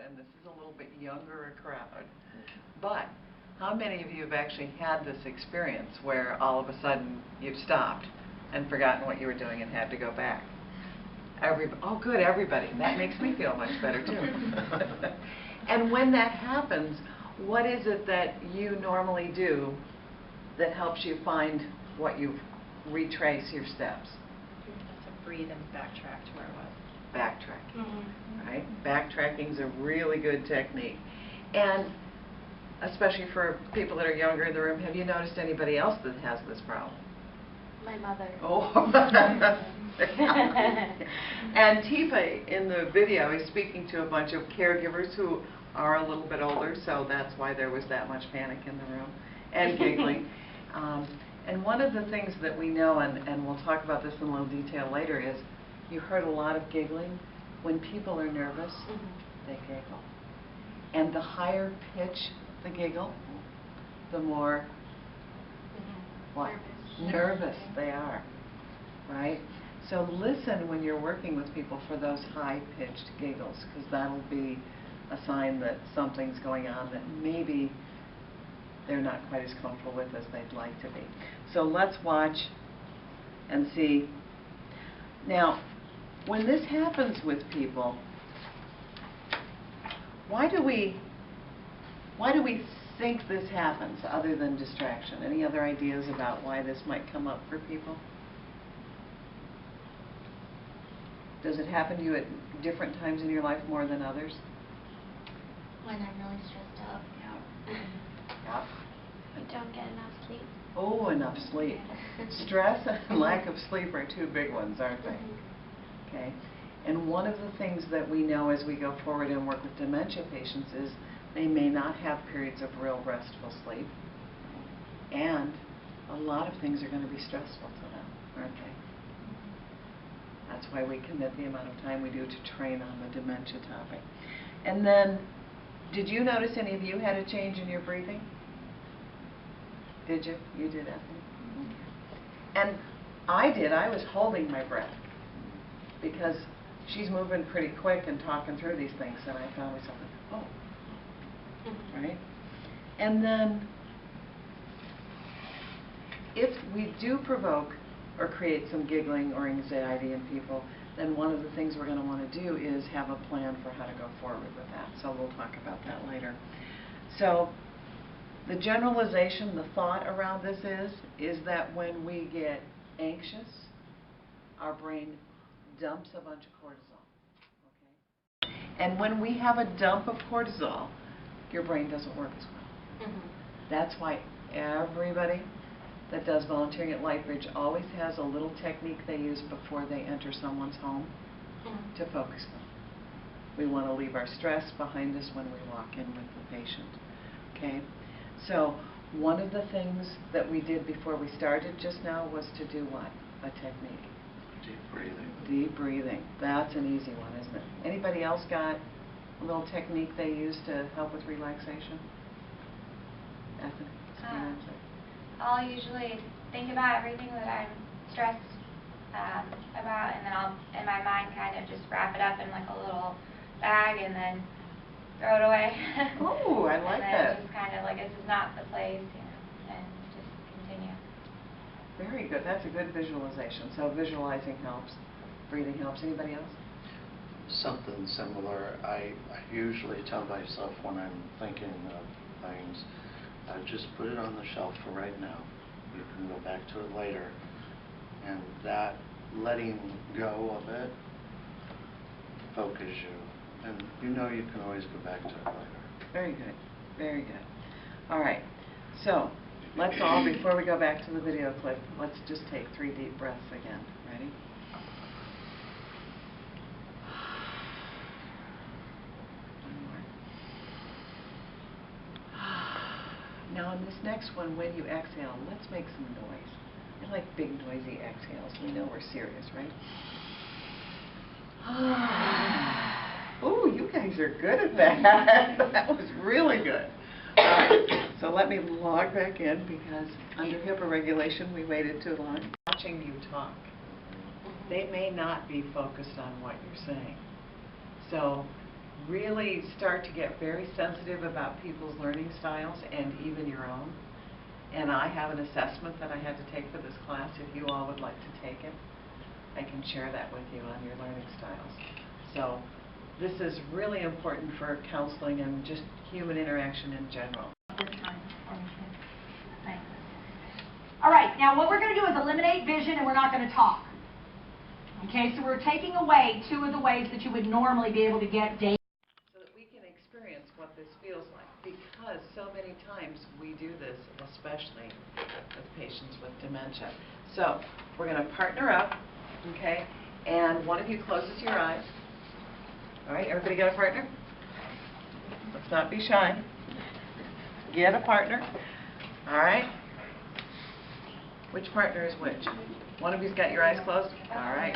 and this is a little bit younger crowd, but how many of you have actually had this experience where all of a sudden you've stopped and forgotten what you were doing and had to go back? Oh good, everybody. That makes me feel much better too. And when that happens, what is it that you normally do that helps you find what you've retrace your steps? To breathe and backtrack to where it was. Backtracking, right? Backtracking is a really good technique. And especially for people that are younger in the room, have you noticed anybody else that has this problem? My mother. Oh. And Tifa in the video is speaking to a bunch of caregivers who are a little bit older, so that's why there was that much panic in the room, and giggling. And one of the things that we know, and we'll talk about this in a little detail later, is you heard a lot of giggling. When people are nervous, they giggle. And the higher pitch the giggle, the more what? Nervous they are, right? So listen when you're working with people for those high-pitched giggles, because that'll be a sign that something's going on that maybe they're not quite as comfortable with as they'd like to be. So let's watch and see. Now, when this happens with people, why do we think this happens other than distraction? Any other ideas about why this might come up for people? Does it happen to you at different times in your life more than others? When I'm really stressed out. Yeah. I don't get enough sleep. Oh, enough sleep. Stress and lack of sleep are two big ones, aren't they? Okay. And one of the things that we know as we go forward and work with dementia patients is they may not have periods of real restful sleep, and a lot of things are going to be stressful to them, aren't they? That's why we commit the amount of time we do to train on the dementia topic. And then, did you notice any of you had a change in your breathing? Did you? You did, Anthony? And I did. I was holding my breath because she's moving pretty quick and talking through these things, and I found myself like, oh. Right? And then, if we do provoke or create some giggling or anxiety in people, then one of the things we're going to want to do is have a plan for how to go forward with that. So we'll talk about that later. So the generalization, the thought around this is that when we get anxious, our brain dumps a bunch of cortisol. Okay? And when we have a dump of cortisol, your brain doesn't work as well. That's why everybody that does volunteering at Lightbridge always has a little technique they use before they enter someone's home to focus them. We want to leave our stress behind us when we walk in with the patient. Okay? So one of the things that we did before we started just now was to do what? A technique. Deep breathing. Deep breathing. That's an easy one, isn't it? Anybody else got a little technique they use to help with relaxation? Ethel? I'll usually think about everything that I'm stressed about, and then I'll, in my mind, kind of just wrap it up in like a little bag and then throw it away. Oh, I like that. And then just kind of like, this is not the place, you know, and just continue. Very good. That's a good visualization. So visualizing helps. Breathing helps. Anybody else? Something similar. I usually tell myself when I'm thinking of things, just put it on the shelf for right now. You can go back to it later. And that letting go of it focus you. And you know you can always go back to it later. Very good. Very good. All right. So let's all, before we go back to the video clip, let's just take 3 deep breaths again. Ready? Now in this next one, when you exhale, let's make some noise. I like big noisy exhales. We know we're serious, right? Oh, you guys are good at that. That was really good. All right, so let me log back in because under HIPAA regulation, we waited too long. Watching you talk, they may not be focused on what you're saying. So really start to get very sensitive about people's learning styles and even your own. And I have an assessment that I had to take for this class. If you all would like to take it, I can share that with you on your learning styles. So this is really important for counseling and just human interaction in general. Thanks. All right, now what we're going to do is eliminate vision, and we're not going to talk. Okay, so we're taking away two of the ways that you would normally be able to get data. So that we can experience what this feels like, because so many times we do this, especially with patients with dementia. So we're going to partner up, okay, and one of you closes your eyes. All right, everybody got a partner? Let's not be shy. Get a partner. All right. Which partner is which? One of you's got your eyes closed? All right.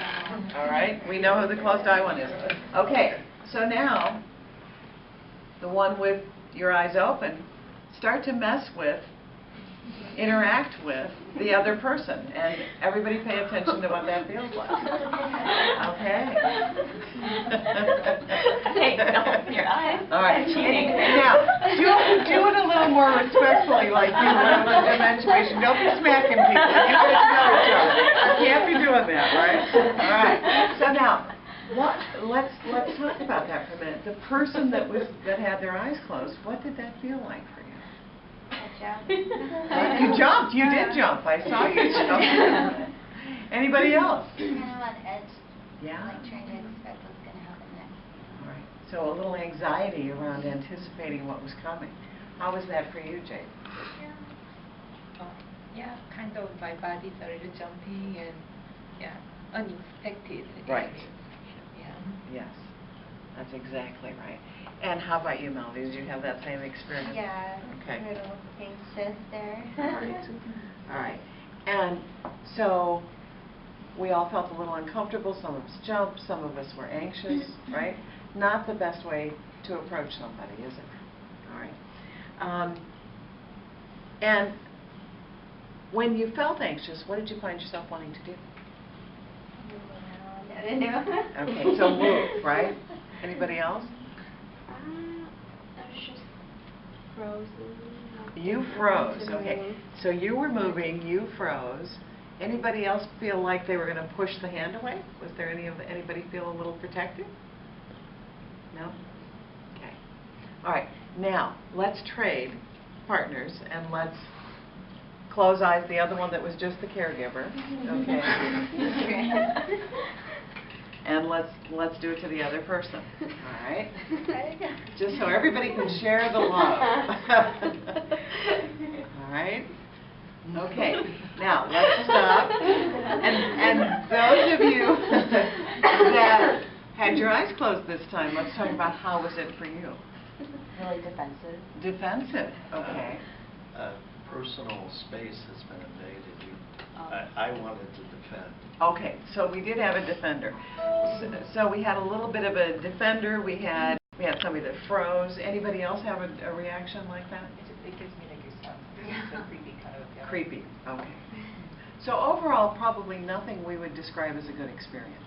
All right. We know who the closed eye one is. Okay. So now, the one with your eyes open, start to mess with, interact with the other person. And everybody pay attention to what that feels like. Okay? Hey, don't open your eyes. All right. Cheating. Now, do it a little more respectfully, like you would with a dementia patient. Don't be smacking people. You guys know each other. You can't be doing that, right? All right. So now, let's talk about that for a minute. The person that had their eyes closed, what did that feel like for you? You jumped. You did jump. I saw you jump. Anybody else? Kind of on edge. Yeah. Like trying to expect what's going to happen next. All right. So a little anxiety around anticipating what was coming. How was that for you, Jade? Yeah, kind of my body started jumping and yeah, unexpected. Right. Yeah. Yes. That's exactly right. And how about you, Melody? Did you have that same experience? Yeah. Okay. A little anxious there. All right. All right. And so we all felt a little uncomfortable. Some of us jumped. Some of us were anxious, right? Not the best way to approach somebody, is it? All right. And when you felt anxious, what did you find yourself wanting to do? I don't know. Okay, so move, right? Anybody else? I was just frozen. You froze, okay. So you were moving, you froze. Anybody else feel like they were going to push the hand away? Was there anybody feel a little protected? No? Okay. All right. Now, let's trade partners and let's close eyes, the other one that was just the caregiver. Okay. And let's do it to the other person. All right? Just so everybody can share the love. All right? Okay. Now, let's stop. And those of you that had your eyes closed this time, let's talk about how was it for you? Really defensive. Defensive. Okay. Personal space has been invaded. I wanted to defend. Okay, so we did have a defender. So we had a little bit of a defender. We had somebody that froze. Anybody else have a reaction like that? It gives me the goosebumps. It's a creepy kind of. Yeah. Creepy. Okay. So overall, probably nothing we would describe as a good experience,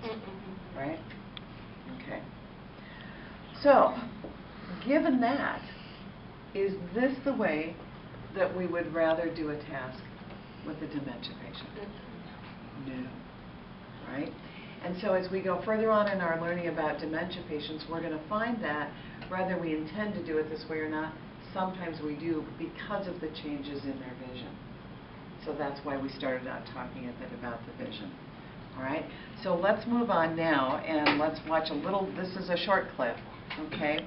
right? Okay. So, given that, is this the way that we would rather do a task with a dementia patient? No. Right? And so as we go further on in our learning about dementia patients, we're going to find that whether we intend to do it this way or not, sometimes we do because of the changes in their vision. So that's why we started out talking a bit about the vision. All right? So let's move on now and let's watch a little, this is a short clip, okay?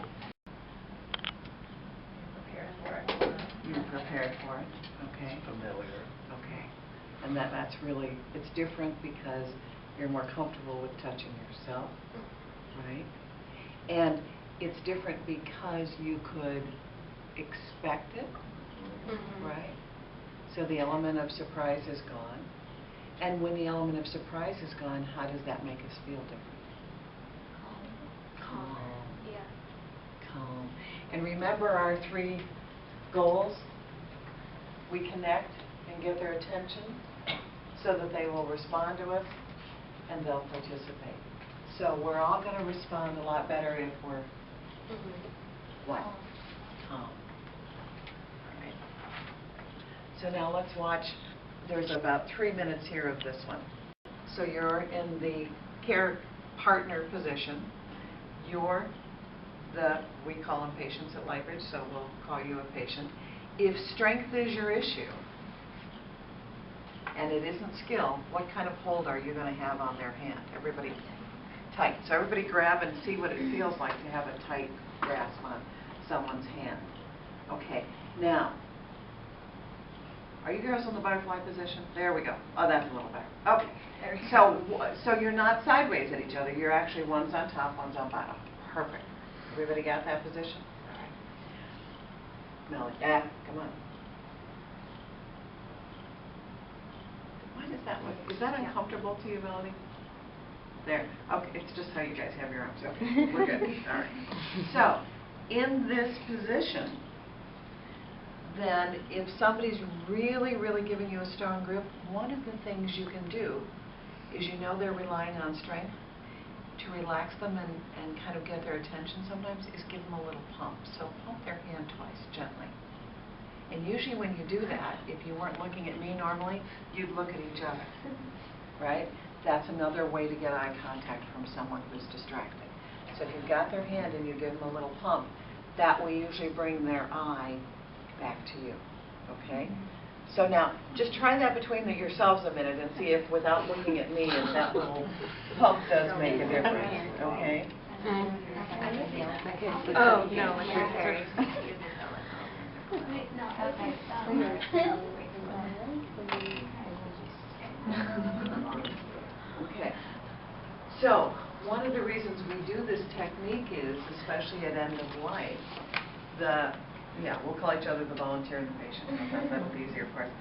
Prepared for it. You're prepared for it, okay? Familiar. Okay. And that's really, it's different because you're more comfortable with touching yourself, right? And it's different because you could expect it, right? So the element of surprise is gone. And when the element of surprise is gone, how does that make us feel different? Calm. Yeah. Calm. And remember our 3 goals? We connect and get their attention so that they will respond to us and they'll participate. So we're all going to respond a lot better if we're What? Tom. All right. So now let's watch. There's about 3 minutes here of this one. So you're in the care partner position. You're we call them patients at Lightbridge, so we'll call you a patient. If strength is your issue, and it isn't skill, what kind of hold are you going to have on their hand? Everybody tight. So everybody grab and see what it feels like to have a tight grasp on someone's hand. Okay, now, are you girls in the butterfly position? There we go. Oh, that's a little better. Okay, so you're not sideways at each other. You're actually one's on top, one's on bottom. Perfect. Everybody got that position? All right. Melanie, come on. Why does that look? Is that uncomfortable to you, Melanie? There. Okay, it's just how you guys have your arms. Okay, we're good. All right. So, in this position, then if somebody's really, really giving you a strong grip, one of the things you can do is they're relying on strength. To relax them and kind of get their attention sometimes is give them a little pump. So pump their hand twice, gently. And usually when you do that, if you weren't looking at me normally, you'd look at each other, right? That's another way to get eye contact from someone who's distracted. So if you've got their hand and you give them a little pump, that will usually bring their eye back to you, okay? So now, just try that between yourselves a minute and see if, without looking at me, if that little pump does make a difference, okay? Oh, no, it's very Okay. So, one of the reasons we do this technique is, especially at end of life, we'll call each other the volunteer and the patient. That'll be easier for us.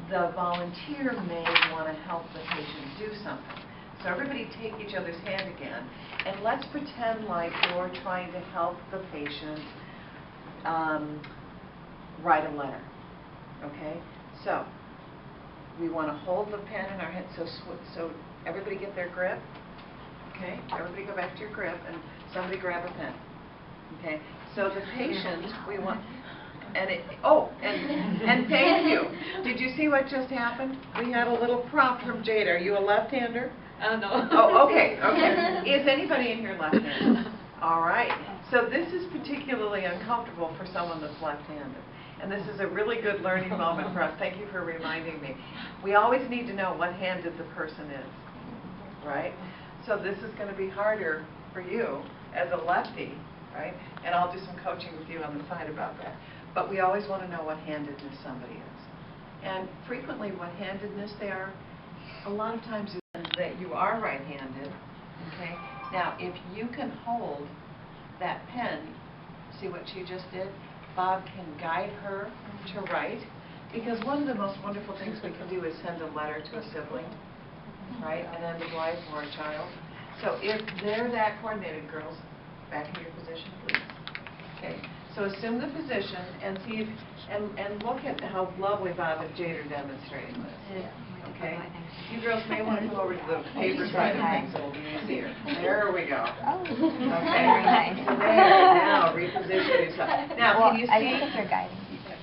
The volunteer may want to help the patient do something. So everybody take each other's hand again, and let's pretend like you're trying to help the patient write a letter. Okay? So we want to hold the pen in our hand. So everybody get their grip. Okay? Everybody go back to your grip, and somebody grab a pen. Okay? So the patient, we want, and thank you. Did you see what just happened? We had a little prompt from Jada. Are you a left-hander? no. Oh, okay. Is anybody in here left-handed? All right. So this is particularly uncomfortable for someone that's left-handed. And this is a really good learning moment for us. Thank you for reminding me. We always need to know what handed the person is, right? So this is going to be harder for you as a lefty, right? And I'll do some coaching with you on the side about that. But we always want to know what handedness somebody is. And frequently what handedness they are, a lot of times that you are right-handed, okay? Now, if you can hold that pen, see what she just did? Bob can guide her to write, because one of the most wonderful things we can do is send a letter to a sibling, right? An end of life or a child. So if they're that coordinated, girls, back in your position, please. Okay. So assume the position and see if, and look at how lovely Bob and Jade are demonstrating this. Okay. You girls may want to come over to the paper side of things. It'll be easier. There we go. Okay. Very nice. So there. Now reposition yourself. Now, can you see? I think you're guiding.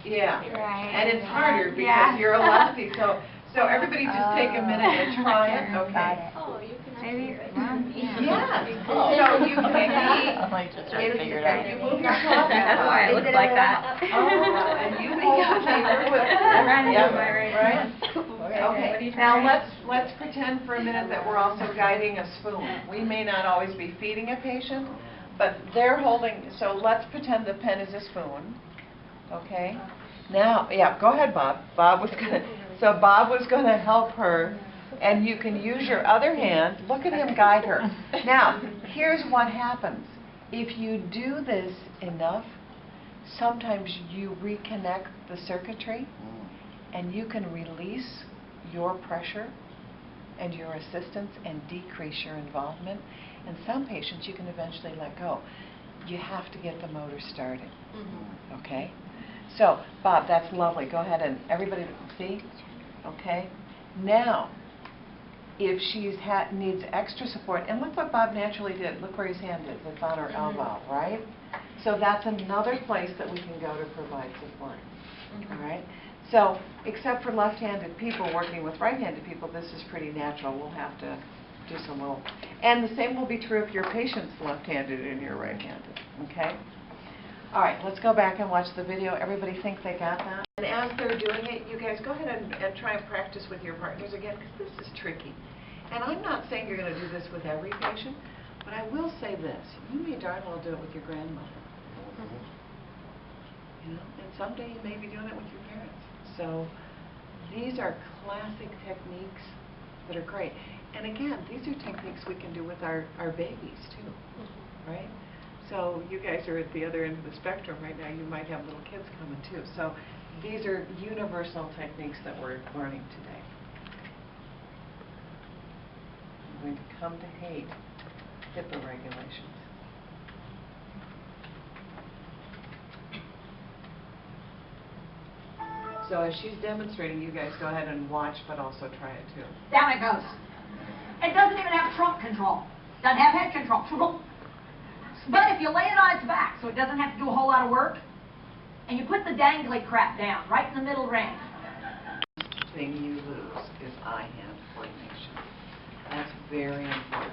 Yeah. Right. And it's harder because you're a lefty. So everybody just take a minute and try it. Okay. Oh, you can Maybe. Yeah. Yes. So you can you move your thoughts. That's why it looks like that. Oh, and you hold the paper with right? Okay. Now let's pretend for a minute that we're also guiding a spoon. We may not always be feeding a patient, but they're holding. So let's pretend the pen is a spoon. Okay. Now, go ahead, Bob. Bob was gonna help her. And you can use your other hand. Look at him guide her. Now, here's what happens. If you do this enough, sometimes you reconnect the circuitry and you can release your pressure and your assistance and decrease your involvement. And some patients you can eventually let go. You have to get the motor started. Okay? So, Bob, that's lovely. Go ahead and everybody see? Okay? Now, if she needs extra support, and look what Bob naturally did. Look where his hand is. It's on her elbow, right? So that's another place that we can go to provide support. All right? So, except for left-handed people working with right-handed people, this is pretty natural. We'll have to do some little... And the same will be true if your patient's left-handed and you're right-handed, okay? All right, let's go back and watch the video. Everybody think they got that? And as they're doing it, you guys go ahead and try and practice with your partners again, because this is tricky. And I'm not saying you're going to do this with every patient, but I will say this. You may darn well do it with your grandmother. You know, and someday you may be doing it with your parents. So these are classic techniques that are great. And again, these are techniques we can do with our babies too, right? So you guys are at the other end of the spectrum right now. You might have little kids coming too. So these are universal techniques that we're learning today. I'm going to come to hate HIPAA regulations. So as she's demonstrating, you guys go ahead and watch, but also try it too. Down it goes. It doesn't even have trunk control. Doesn't have head control. But if you lay it on its back, so it doesn't have to do a whole lot of work, and you put the dangly crap down, right in the middle range. The thing you lose is eye-hand coordination. That's very important.